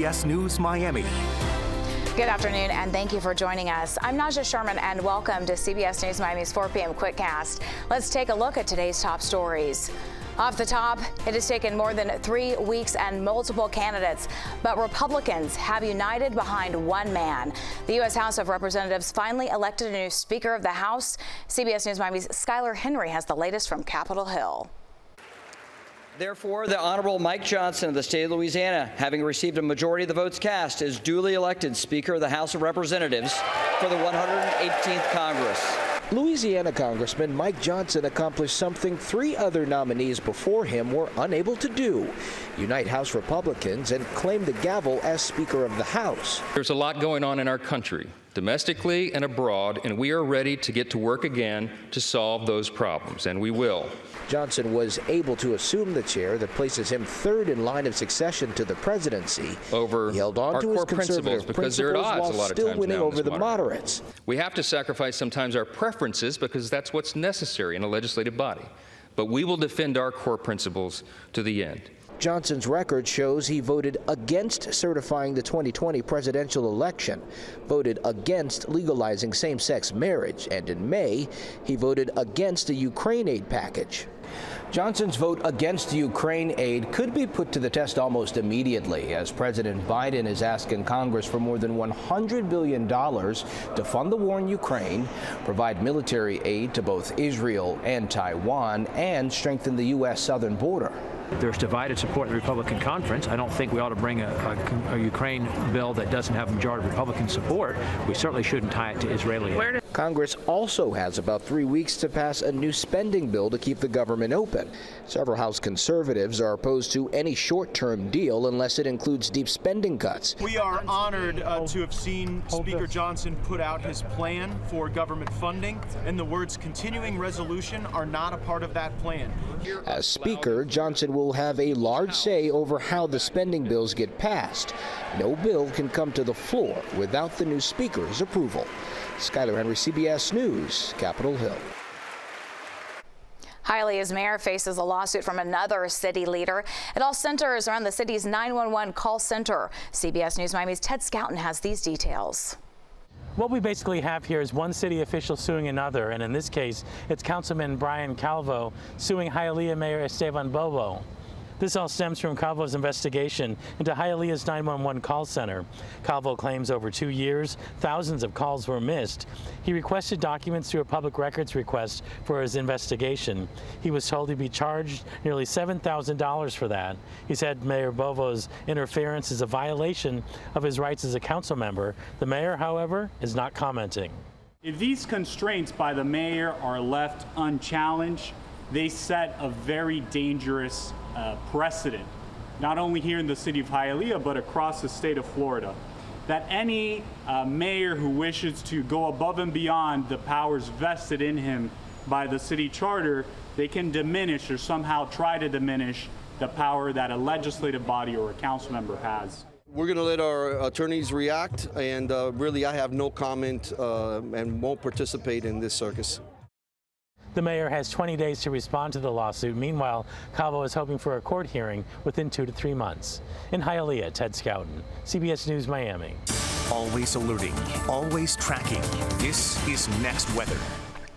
CBS News Miami. Good afternoon, and thank you for joining us. I'm Najahe Sherman, and welcome to CBS News Miami's 4 p.m. Quickcast. Let's take a look at today's top stories. Off the top, it has taken more than 3 weeks and multiple candidates, but Republicans have united behind one man. The U.S. House of Representatives finally elected a new Speaker of the House. CBS News Miami's Skylar Henry has the latest from Capitol Hill. Therefore, the Honorable Mike Johnson of the state of Louisiana, having received a majority of the votes cast, is duly elected Speaker of the House of Representatives for the 118th Congress. Louisiana Congressman Mike Johnson accomplished something 3 other nominees before him were unable to do: unite House Republicans and claim the gavel as Speaker of the House. There's a lot going on in our country, domestically and abroad, and we are ready to get to work again to solve those problems, and we will. Johnson was able to assume the chair that places him 3rd in line of succession to the presidency. Over he held on our to his core conservative because they're at odds while a lot of still times winning now over the moderator. moderates. We have to sacrifice sometimes our preferences because that's what's necessary in a legislative body. But we will defend our core principles to the end. Johnson's record shows he voted against certifying the 2020 presidential election, voted against legalizing same-sex marriage, and in May, he voted against a Ukraine aid package. Johnson's vote against Ukraine aid could be put to the test almost immediately, as President Biden is asking Congress for more than $100 billion to fund the war in Ukraine, provide military aid to both Israel and Taiwan, and strengthen the U.S. southern border. There's divided support in the Republican conference. I don't think we ought to bring a Ukraine bill that doesn't have majority Republican support. We certainly shouldn't tie it to Israeli aid. Congress also has about 3 weeks to pass a new spending bill to keep the government open. Several House conservatives are opposed to any short-term deal unless it includes deep spending cuts. We are honored to have seen Speaker Johnson put out his plan for government funding, and the words continuing resolution are not a part of that plan. As Speaker, Johnson will have a large say over how the spending bills get passed. No bill can come to the floor without the new Speaker's approval. Skylar Henry, CBS News, Capitol Hill. Hialeah's mayor faces a lawsuit from another city leader. It all centers around the city's 911 call center. CBS News Miami's Ted Scouten has these details. What we basically have here is one city official suing another, and in this case, it's Councilman Brian Calvo suing Hialeah Mayor Esteban Bobo. This all stems from Calvo's investigation into Hialeah's 911 call center. Calvo claims over 2 years, thousands of calls were missed. He requested documents through a public records request for his investigation. He was told he'd be charged nearly $7,000 for that. He said Mayor Bovo's interference is a violation of his rights as a council member. The mayor, however, is not commenting. If these constraints by the mayor are left unchallenged, they set a very dangerous precedent, not only here in the city of Hialeah, but across the state of Florida, that any mayor who wishes to go above and beyond the powers vested in him by the city charter, they can diminish or somehow try to diminish the power that a legislative body or a council member has. We're going to let our attorneys react, and really I have no comment and won't participate in this circus. The mayor has 20 days to respond to the lawsuit. Meanwhile, Calvo is hoping for a court hearing within 2 to 3 months. In Hialeah, Ted Scouten, CBS News Miami. Always alerting, always tracking. This is Next Weather.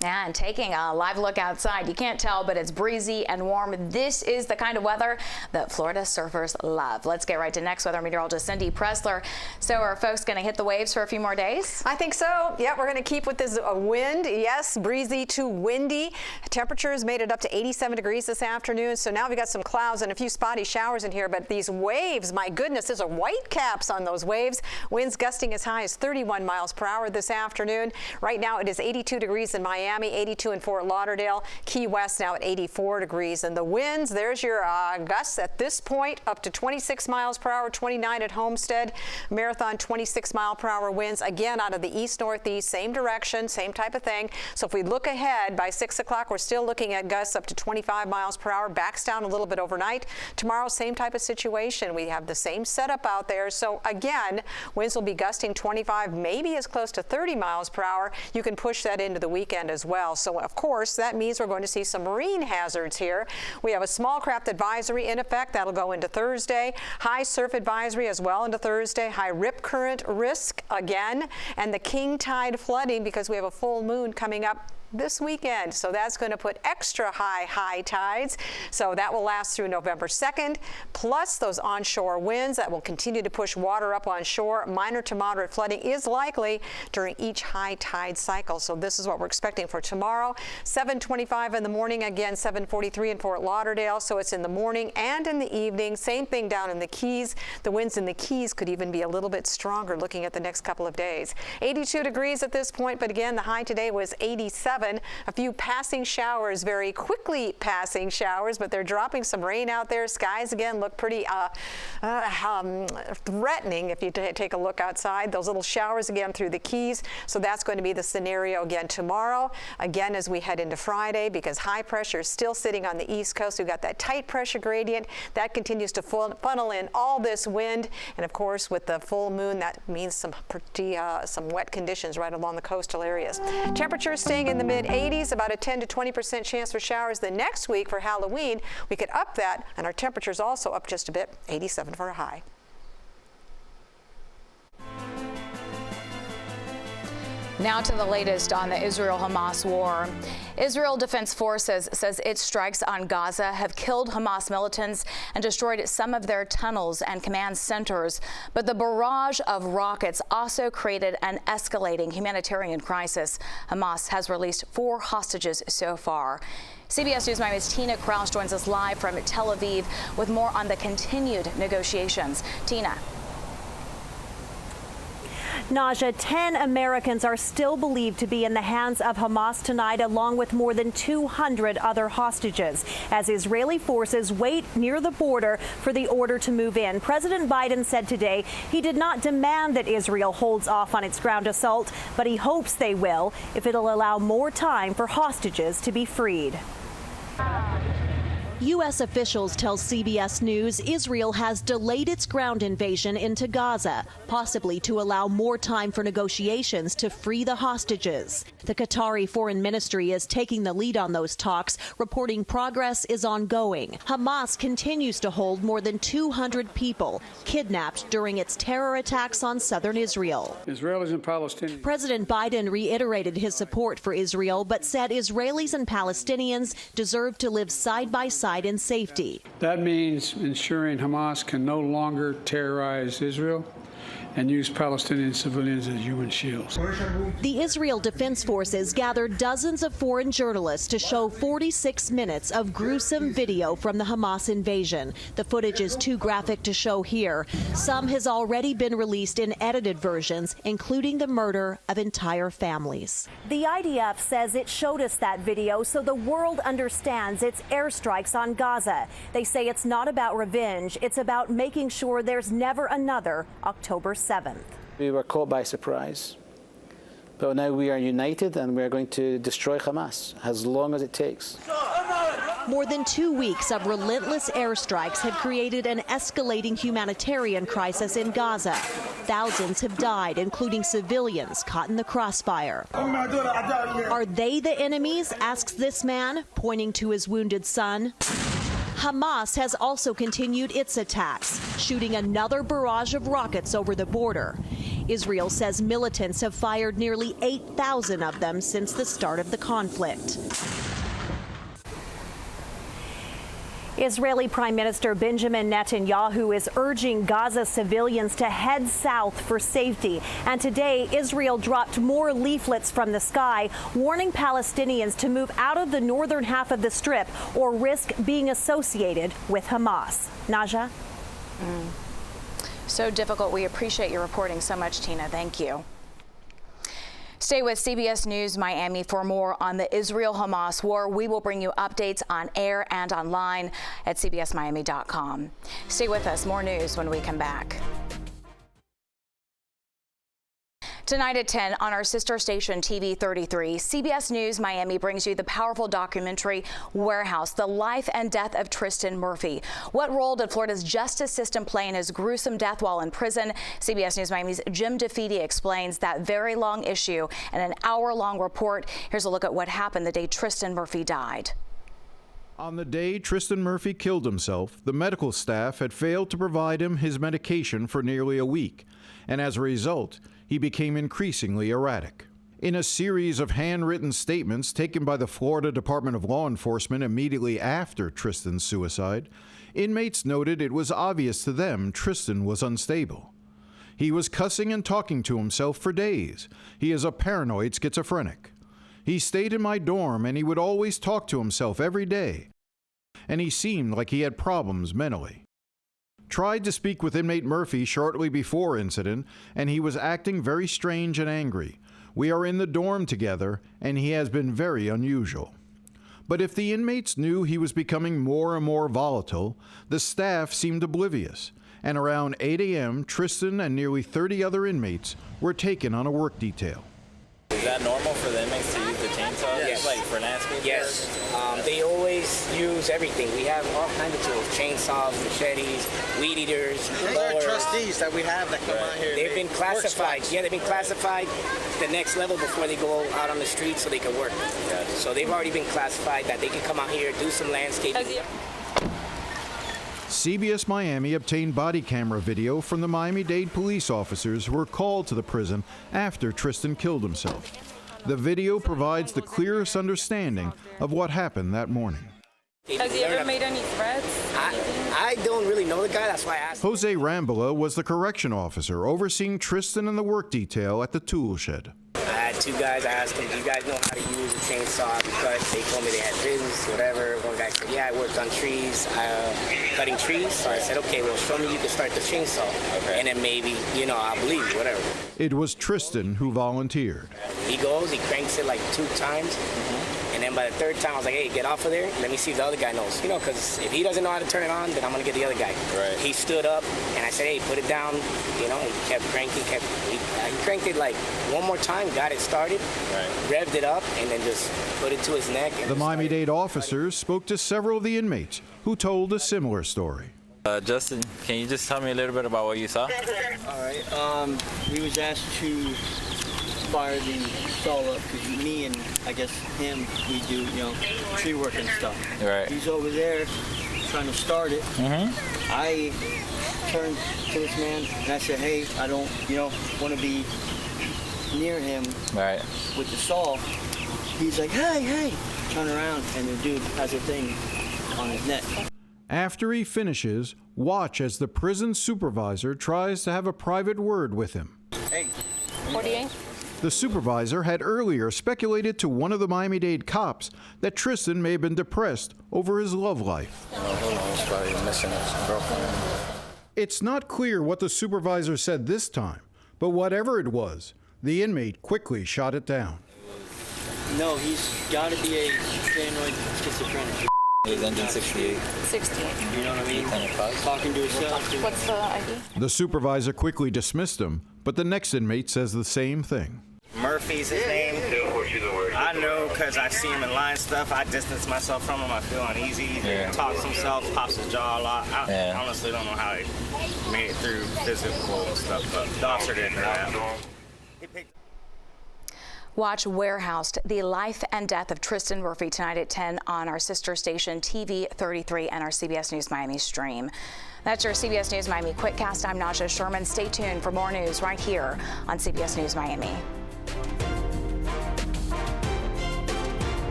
And taking a live look outside, you can't tell, but it's breezy and warm. This is the kind of weather that Florida surfers love. Let's get right to Next Weather meteorologist Cindy Pressler. So are folks going to hit the waves for a few more days? I think so. Yeah, we're going to keep with this wind. Yes, breezy to windy. Temperatures made it up to 87 degrees this afternoon. So now we've got some clouds and a few spotty showers in here. But these waves, my goodness, there's a white caps on those waves. Winds gusting as high as 31 miles per hour this afternoon. Right now it is 82 degrees in Miami. 82 in Fort Lauderdale, Key West now at 84 degrees. And the winds, there's your gusts at this point, up to 26 miles per hour, 29 at Homestead. Marathon, 26 mile per hour winds, again out of the east-northeast, same direction, same type of thing. So if we look ahead, by 6 o'clock, we're still looking at gusts up to 25 miles per hour, backs down a little bit overnight. Tomorrow, same type of situation. We have the same setup out there. So again, winds will be gusting 25, maybe as close to 30 miles per hour. You can push that into the weekend as as well. So, of course, that means we're going to see some marine hazards here. We have a small craft advisory in effect. That'll go into Thursday. High surf advisory as well into Thursday. High rip current risk again. And the king tide flooding because we have a full moon coming up this weekend. So that's going to put extra high tides. So that will last through November 2nd, plus those onshore winds that will continue to push water up on shore. Minor to moderate flooding is likely during each high tide cycle. So this is what we're expecting for tomorrow. 7:25 in the morning, again 7:43 in Fort Lauderdale. So it's in the morning and in the evening. Same thing down in the Keys. The winds in the Keys could even be a little bit stronger looking at the next couple of days. 82 degrees at this point, but again, the high today was 87. A few passing showers, very quickly passing showers, but they're dropping some rain out there. Skies again look pretty threatening if you take a look outside. Those little showers again through the Keys. So that's going to be the scenario again tomorrow. Again, as we head into Friday, because high pressure is still sitting on the East Coast. We've got that tight pressure gradient that continues to funnel in all this wind. And of course, with the full moon, that means some wet conditions right along the coastal areas. Temperatures staying in the mid-80s, about a 10 to 20% chance for showers. The next week for Halloween, we could up that, and our temperatures also up just a bit, 87 for a high. Now to the latest on the Israel-Hamas war. Israel Defense Forces says its strikes on Gaza have killed Hamas militants and destroyed some of their tunnels and command centers. But the barrage of rockets also created an escalating humanitarian crisis. Hamas has released 4 hostages so far. CBS News Miami's Tina Kraus joins us live from Tel Aviv with more on the continued negotiations. Tina. Naja, 10 Americans are still believed to be in the hands of Hamas tonight, along with more than 200 other hostages, as Israeli forces wait near the border for the order to move in. President Biden said today he did not demand that Israel holds off on its ground assault, but he hopes they will if it'll allow more time for hostages to be freed. U.S. officials tell CBS News Israel has delayed its ground invasion into Gaza, possibly to allow more time for negotiations to free the hostages. The Qatari Foreign Ministry is taking the lead on those talks, reporting progress is ongoing. Hamas continues to hold more than 200 people kidnapped during its terror attacks on southern Israel. Israelis and Palestinians. President Biden reiterated his support for Israel, but said Israelis and Palestinians deserve to live side by side in safety. That means ensuring Hamas can no longer terrorize Israel and use Palestinian civilians as human shields. The Israel Defense Forces gathered dozens of foreign journalists to show 46 minutes of gruesome video from the Hamas invasion. The footage is too graphic to show here. Some has already been released in edited versions, including the murder of entire families. The IDF says it showed us that video so the world understands its airstrikes on Gaza. They say it's not about revenge. It's about making sure there's never another October 7th. We were caught by surprise, but now we are united and we are going to destroy Hamas as long as it takes. More than 2 weeks of relentless airstrikes have created an escalating humanitarian crisis in Gaza. Thousands have died, including civilians caught in the crossfire. Are they the enemies, asks this man, pointing to his wounded son. Hamas has also continued its attacks, shooting another barrage of rockets over the border. Israel says militants have fired nearly 8,000 of them since the start of the conflict. Israeli Prime Minister Benjamin Netanyahu is urging Gaza civilians to head south for safety. And today, Israel dropped more leaflets from the sky, warning Palestinians to move out of the northern half of the Strip or risk being associated with Hamas. Naja? So difficult. We appreciate your reporting so much, Tina. Thank you. Stay with CBS News Miami for more on the Israel-Hamas war. We will bring you updates on air and online at cbsmiami.com. Stay with us. More news when we come back. Tonight at 10 on our sister station TV 33, CBS News Miami brings you the powerful documentary Warehouse, the life and death of Tristin Murphy. What role did Florida's justice system play in his gruesome death while in prison? CBS News Miami's Jim DeFede explains that very long issue in an hour-long report. Here's a look at what happened the day Tristin Murphy died. On the day Tristin Murphy killed himself, the medical staff had failed to provide him his medication for nearly a week, and as a result, he became increasingly erratic. In a series of handwritten statements taken by the Florida Department of Law Enforcement immediately after Tristin's suicide, inmates noted it was obvious to them Tristin was unstable. He was cussing and talking to himself for days. He is a paranoid schizophrenic. He stayed in my dorm and he would always talk to himself every day. And he seemed like he had problems mentally. Tried to speak with inmate Murphy shortly before incident, and he was acting very strange and angry. We are in the dorm together, and he has been very unusual. But if the inmates knew he was becoming more and more volatile, the staff seemed oblivious. And around 8 a.m., Tristin and nearly 30 other inmates were taken on a work detail. Is that normal for the inmates to use the chainsaw? Yes. Like for landscape? Yes. They always use everything. We have all kinds of tools: chainsaws, machetes, weed eaters. These are trustees that we have that come out here. They've been classified. Yeah, they've been classified the next level before they go out on the street so they can work. Gotcha. So they've already been classified that they can come out here, do some landscaping. CBS Miami obtained body camera video from the Miami-Dade police officers who were called to the prison after Tristin killed himself. The video provides the clearest understanding of what happened that morning. Has he ever made any threats? I don't really know the guy, that's why I asked. Jose Rambola was the correction officer overseeing Tristin and the work detail at the tool shed. I had two guys. I asked them, do you guys know how to use a chainsaw? Because they told me they had business, whatever. One guy said, yeah, I worked on trees, cutting trees. So I said, okay, well, show me you can start the chainsaw. Okay. And then maybe, I'll believe you, whatever. It was Tristin who volunteered. He goes, he cranks it like 2 times. And then by the 3rd time, I was like, hey, get off of there. Let me see if the other guy knows. Because if he doesn't know how to turn it on, then I'm going to get the other guy. Right. He stood up, and I said, hey, put it down. He kept cranking, he cranked it like one more time, got it started, revved it up, and then just put it to his neck. The Miami-Dade officers spoke to several of the inmates who told a similar story. Justin, can you just tell me a little bit about what you saw? All right. We was asked to fire the saw up because me and I guess him, we do tree work and stuff. Right. He's over there trying to start it. I turned to this man and I said, hey, I don't want to be near him with the saw. He's like, hey, turn around, and the dude has a thing on his neck. After he finishes, watch as the prison supervisor tries to have a private word with him. Hey. 48? The supervisor had earlier speculated to one of the Miami-Dade cops that Tristin may have been depressed over his love life. He's probably missing his girlfriend. It's not clear what the supervisor said this time, but whatever it was, the inmate quickly shot it down. No, he's got to be a paranoid schizophrenic. He's engine 68. 68. You know what I mean? Talking to himself. What's the ID? The supervisor quickly dismissed him, but the next inmate says the same thing. Murphy's his name. I know because I see him in line stuff. I distance myself from him. I feel uneasy. He talks himself, pops his jaw a lot. I honestly don't know how he made it through physical stuff, but the officer didn't know that. Watch Warehouse, the life and death of Tristin Murphy tonight at 10 on our sister station TV 33 and our CBS News Miami stream. That's your CBS News Miami Quickcast. I'm Najahe Sherman. Stay tuned for more news right here on CBS News Miami.